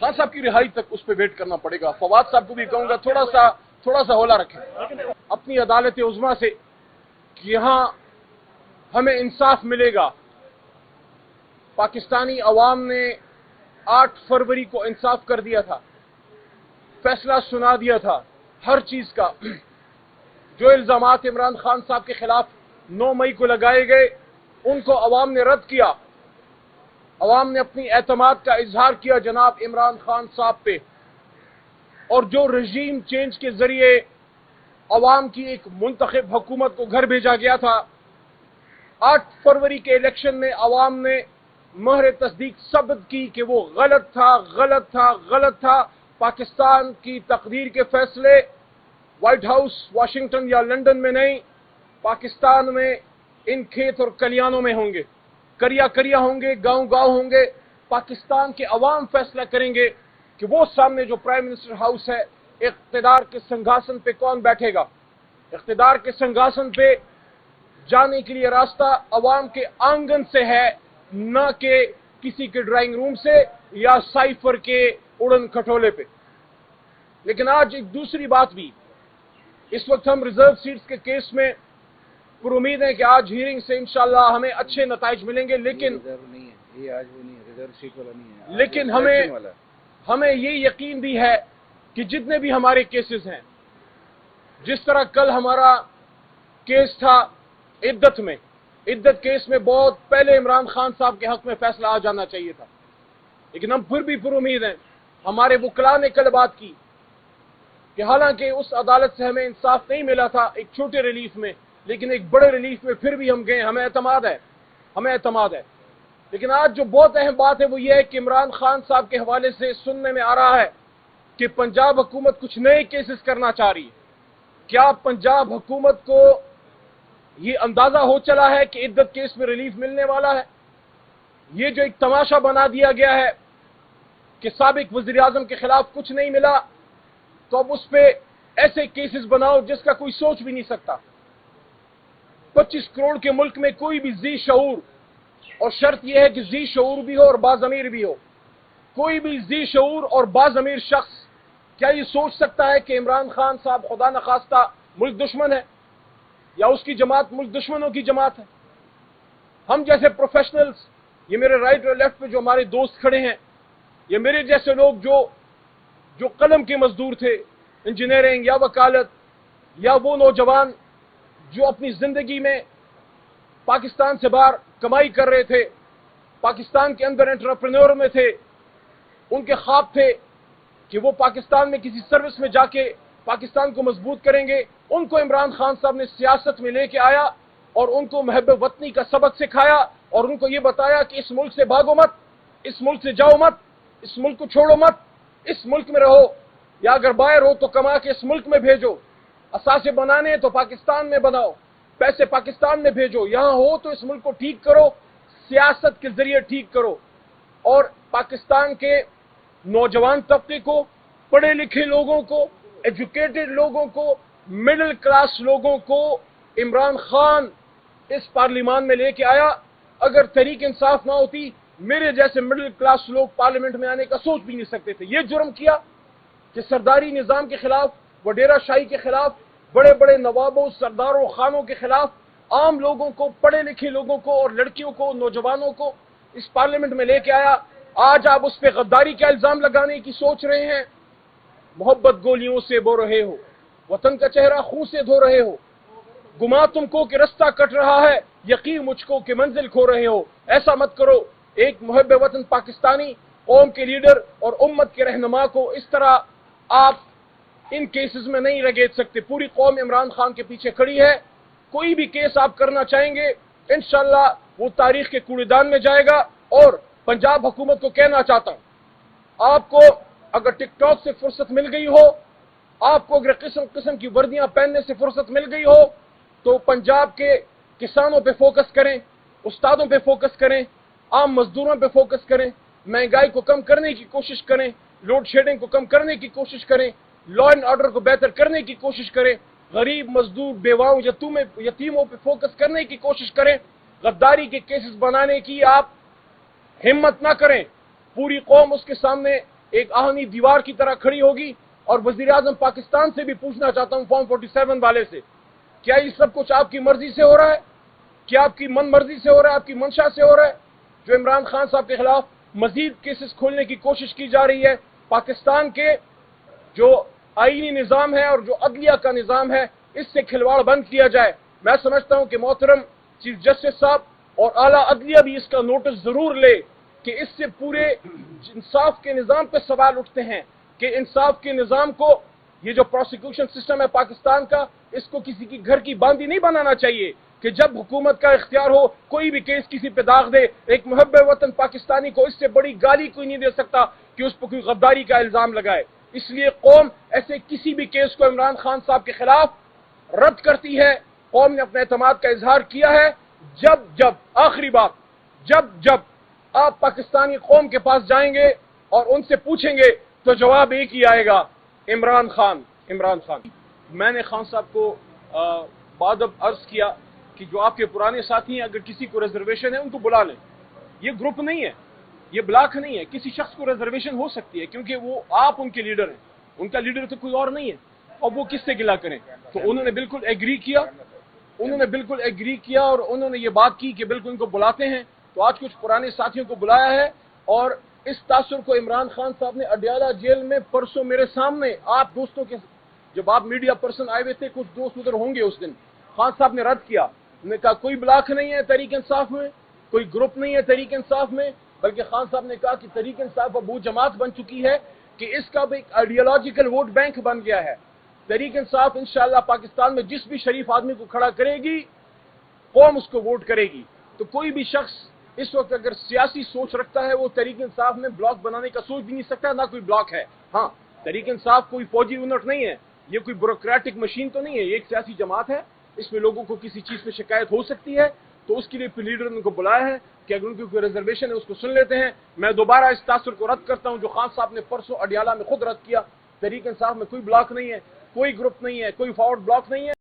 खान साहब की रिहाई तक उस पर वेट करना पड़ेगा। फवाद साहब को भी कहूंगा थोड़ा सा हौला रखें अपनी अदालत उज़्मा से कि यहाँ हमें इंसाफ मिलेगा। पाकिस्तानी अवाम ने 8 फरवरी को इंसाफ कर दिया था, फैसला सुना दिया था हर चीज का। जो इल्जामात इमरान खान साहब के खिलाफ 9 मई को लगाए गए उनको अवाम ने रद्द किया। अवाम ने अपनी एतमाद का इजहार किया जनाब इमरान खान साहब पे, और जो रजीम चेंज के जरिए अवाम की एक मुंतखब हुकूमत को घर भेजा गया था, 8 फरवरी के इलेक्शन में अवाम ने मोहर तस्दीक साबित की कि वो गलत था। पाकिस्तान की तकदीर के फैसले व्हाइट हाउस, वाशिंगटन या लंदन में नहीं, पाकिस्तान में इन खेत और कलियानों में होंगे, करिया होंगे, गांव होंगे। पाकिस्तान के अवाम फैसला करेंगे कि वो सामने जो प्राइम मिनिस्टर हाउस है, इख्तिदार के सिंहासन पे कौन बैठेगा। इख्तिदार के सिंहासन पे जाने के लिए रास्ता अवाम के आंगन से है, न कि किसी के ड्राइंग रूम से या साइफर के उड़न खटोले पे। लेकिन आज एक दूसरी बात भी, इस वक्त हम रिजर्व सीट्स के केस में पुरुमीद है कि आज हियरिंग से इंशाल्लाह हमें अच्छे नताइज मिलेंगे। लेकिन ये आज वो नहीं है, रिजर्व सीट वाला नहीं है। लेकिन हमें ये यकीन भी है कि जितने भी हमारे केसेस हैं, जिस तरह कल हमारा केस था इद्दत केस में बहुत पहले इमरान खान साहब के हक में फैसला आ जाना चाहिए था, लेकिन हम फिर भी पुरुमीद हैं। हमारे वकला ने कल बात की कि हालांकि उस अदालत से हमें इंसाफ नहीं मिला था एक छोटे रिलीफ में, लेकिन एक बड़े रिलीफ में फिर भी हम गए। हमें एतमाद है। लेकिन आज जो बहुत अहम बात है वो ये है कि इमरान खान साहब के हवाले से सुनने में आ रहा है कि पंजाब हुकूमत कुछ नए केसेस करना चाह रही है। क्या पंजाब हुकूमत को ये अंदाजा हो चला है कि इद्दत केस में रिलीफ मिलने वाला है? ये जो एक तमाशा बना दिया गया है कि साबिक वज़ीर आज़म के खिलाफ कुछ नहीं मिला, तो अब उस पे ऐसे केसेस बनाओ जिसका कोई सोच भी नहीं सकता। 25 करोड़ के मुल्क में कोई भी जी शऊर, और शर्त यह है कि जी शऊर भी हो और बाज़मीर भी हो, कोई भी जी शऊर और बाज़मीर शख्स क्या ये सोच सकता है कि इमरान खान साहब खुदा न खास्ता मुल्क दुश्मन है या उसकी जमात मुल्क दुश्मनों की जमात है? हम जैसे प्रोफेशनल्स, ये मेरे राइट और लेफ्ट पे जो हमारे दोस्त खड़े हैं, ये मेरे जैसे लोग जो कलम के मजदूर थे, इंजीनियरिंग या वकालत, या वो नौजवान जो अपनी जिंदगी में पाकिस्तान से बाहर कमाई कर रहे थे, पाकिस्तान के अंदर एंटरप्रेन्योर में थे, उनके ख्वाब थे कि वो पाकिस्तान में किसी सर्विस में जाके पाकिस्तान को मजबूत करेंगे। उनको इमरान खान साहब ने सियासत में लेके आया और उनको महब वतनी का सबक सिखाया और उनको ये बताया कि इस मुल्क से भागो मत, इस मुल्क से जाओ मत, इस मुल्क को छोड़ो मत, इस मुल्क में रहो, या अगर बाहर हो तो कमा के इस मुल्क में भेजो, असासे बनाने तो पाकिस्तान में बनाओ, पैसे पाकिस्तान में भेजो, यहां हो तो इस मुल्क को ठीक करो, सियासत के जरिए ठीक करो। और पाकिस्तान के नौजवान तबके को, पढ़े लिखे लोगों को, एजुकेटेड लोगों को, मिडिल क्लास लोगों को इमरान खान इस पार्लियामान में लेके आया। अगर तहरीक इंसाफ ना होती, मेरे जैसे मिडिल क्लास लोग पार्लियामेंट में आने का सोच भी नहीं सकते थे। ये जुर्म किया कि सरदारी निजाम के खिलाफ, वडेरा शाही के खिलाफ, बड़े बड़े नवाबों, सरदारों, खानों के खिलाफ आम लोगों को, पढ़े लिखे लोगों को और लड़कियों को, नौजवानों को इस पार्लियामेंट में लेके आया। आज आप उस पर गद्दारी का इल्जाम लगाने की सोच रहे हैं। मोहब्बत गोलियों से बो रहे हो, वतन का चेहरा खून से धो रहे हो, गुमा तुमको कि रास्ता कट रहा है, यकीन मुझको कि मंजिल खो रहे हो। ऐसा मत करो। एक मुहब्ब वतन पाकिस्तानी, कौम के लीडर और उम्मत के रहनुमा को इस तरह आप इन केसेस में नहीं रगेद सकते। पूरी कौम इमरान खान के पीछे खड़ी है। कोई भी केस आप करना चाहेंगे, इंशाल्लाह वो तारीख के कूड़ेदान में जाएगा। और पंजाब हुकूमत को कहना चाहता हूं, आपको अगर टिकटॉक से फुर्सत मिल गई हो, आपको अगर किस्म किस्म की वर्दियां पहनने से फुर्सत मिल गई हो, तो पंजाब के किसानों पे फोकस करें, उस्तादों पे फोकस करें, आम मजदूरों पे फोकस करें, महंगाई को कम करने की कोशिश करें, लोड शेडिंग को कम करने की कोशिश करें, लॉ एंड ऑर्डर को बेहतर करने की कोशिश करें, गरीब, मजदूर, बेवाओं, यतीमों पे फोकस करने की कोशिश करें। गद्दारी के केसेस बनाने की आप हिम्मत ना करें। पूरी कौम उसके सामने ایک آہنی دیوار کی طرح کھڑی ہوگی. اور وزیر اعظم پاکستان سے بھی پوچھنا چاہتا ہوں فارم 47 والے سے, کیا یہ سب کچھ آپ کی مرضی سے ہو رہا ہے؟ کیا آپ کی من مرضی سے ہو رہا ہے, آپ کی منشا سے ہو رہا ہے؟ جو عمران خان صاحب کے خلاف مزید کیسز کھولنے کی کوشش کی جا رہی ہے, پاکستان کے جو آئینی نظام ہے اور جو عدلیہ کا نظام ہے, اس سے کھلواڑ بند کیا جائے. میں سمجھتا ہوں کہ محترم چیف جسٹس صاحب اور اعلیٰ عدلیہ بھی اس کا نوٹس ضرور لے کہ اس سے پورے انصاف کے نظام پہ سوال اٹھتے ہیں کہ انصاف کے نظام کو, یہ جو پروسیکیوشن سسٹم ہے پاکستان کا, اس کو کسی کی گھر کی باندھی نہیں بنانا چاہیے کہ جب حکومت کا اختیار ہو کوئی بھی کیس کسی پہ داغ دے. ایک محب وطن پاکستانی کو اس سے بڑی گالی کوئی نہیں دے سکتا کہ اس پہ کوئی غداری کا الزام لگائے. اس لیے قوم ایسے کسی بھی کیس کو عمران خان صاحب کے خلاف رد کرتی ہے. قوم نے اپنے اعتماد کا اظہار کیا ہے. جب آخری بات, جب آپ پاکستانی قوم کے پاس جائیں گے اور ان سے پوچھیں گے تو جواب ایک ہی آئے گا, عمران خان. میں نے خان صاحب کو بادب عرض کیا کہ جو آپ کے پرانے ساتھی ہیں, اگر کسی کو ریزرویشن ہے ان کو بلا لیں. یہ گروپ نہیں ہے, یہ بلاک نہیں ہے. کسی شخص کو ریزرویشن ہو سکتی ہے کیونکہ وہ آپ ان کے لیڈر ہیں, ان کا لیڈر تو کوئی اور نہیں ہے, اور وہ کس سے گلا کریں. تو انہوں نے بالکل ایگری کیا, اور انہوں نے یہ بات کی کہ بالکل ان کو بلاتے ہیں. تو آج کچھ پرانے ساتھیوں کو بلایا ہے, اور اس تاثر کو عمران خان صاحب نے اڈیالہ جیل میں پرسوں میرے سامنے آپ دوستوں کے, جب آپ میڈیا پرسن آئے ہوئے تھے, کچھ دوست ادھر ہوں گے اس دن, خان صاحب نے رد کیا. انہوں نے کہا کوئی بلاک نہیں ہے تحریک انصاف میں, کوئی گروپ نہیں ہے تحریک انصاف میں, بلکہ خان صاحب نے کہا کہ تحریک انصاف اب وہ جماعت بن چکی ہے کہ اس کا بھی ایک آئیڈیالوجیکل ووٹ بینک بن گیا ہے. تحریک انصاف انشاءاللہ پاکستان میں جس بھی شریف آدمی کو کھڑا کرے گی, قوم اس کو ووٹ کرے گی. تو کوئی بھی شخص اس وقت اگر سیاسی سوچ رکھتا ہے وہ تحریک انصاف میں بلاک بنانے کا سوچ بھی نہیں سکتا, نہ کوئی بلاک ہے. ہاں, تحریک انصاف کوئی فوجی یونٹ نہیں ہے, یہ کوئی بیوروکریٹک مشین تو نہیں ہے, یہ ایک سیاسی جماعت ہے. اس میں لوگوں کو کسی چیز پہ شکایت ہو سکتی ہے, تو اس کے لیے لیڈر نے ان کو بلایا ہے کہ اگر ان کی کوئی ریزرویشن ہے اس کو سن لیتے ہیں. میں دوبارہ اس تاثر کو رد کرتا ہوں جو خان صاحب نے پرسوں اڈیالہ میں خود رد کیا. تحریک انصاف میں کوئی بلاک نہیں ہے, کوئی گروپ نہیں ہے, کوئی فارورڈ بلاک نہیں ہے.